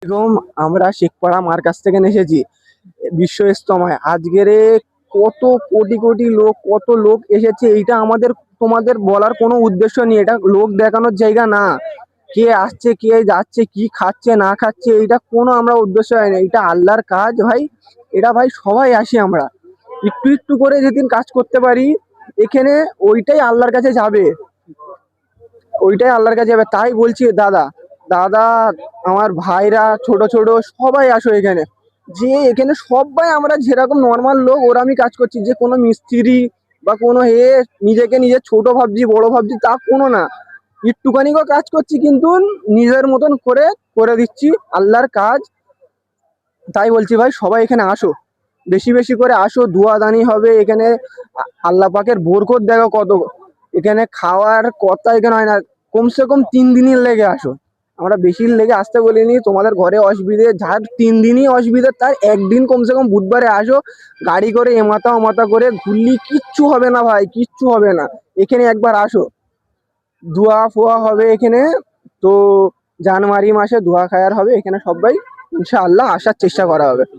এরকম আমরা শেখপাড়া মার কাছ থেকে এসেছি বিশ্ব ইজতেমায়। আজকের কত কোটি কোটি লোক, কত লোক এসেছে, এইটা আমাদের তোমাদের বলার কোনো উদ্দেশ্য নেই। এটা লোক দেখানোর জায়গা না। কে আসছে কে যাচ্ছে, কি খাচ্ছে না খাচ্ছে, এইটা কোনো আমরা উদ্দেশ্য হয় না। এটা আল্লাহর কাজ ভাই। এটা ভাই সবাই আসি আমরা একটু একটু করে যেদিন কাজ করতে পারি এখানে, ওইটাই আল্লাহর কাছে যাবে, ওইটাই আল্লাহর কাছে যাবে। তাই বলছি দাদা, দাদা, আমার ভাইরা, ছোট ছোট সবাই আসো এখানে। যে এখানে সবাই আমরা যেরকম নর্মাল লোক ওরামই কাজ করছি, যে কোনো মিস্ত্রি বা কোনো নিজেকে নিজে ছোট ভাবছি বড় ভাবছি তা কোনো না। একটুখানিও কাজ করছি কিন্তু নিজের মতন করে করে দিচ্ছি আল্লাহর কাজ। তাই বলছি ভাই সবাই এখানে আসো, বেশি বেশি করে আসো, দুয়াদানি হবে এখানে। আল্লাহ পাকের বরকত দেখো কত। এখানে খাওয়ার কথা এখানে হয় না, কমসে কম 3 দিনের লেগে আসো। আমরা বেশি লেগে আসতে বলিনি, তোমাদের ঘরে অসুবিধে যার 3 দিনই অসুবিধে তার একদিন কমসে কম বুধবারে আসো। গাড়ি করে এমাথা ওমাথা করে ঘুরলি কিচ্ছু হবে না ভাই, কিচ্ছু হবে না। এখানে একবার আসো, ধোয়া ফোয়া হবে এখানে। তো জানুয়ারি মাসে ধোয়া খায়ার হবে এখানে, সবাই ইনশাআল্লাহ আসার চেষ্টা করা হবে।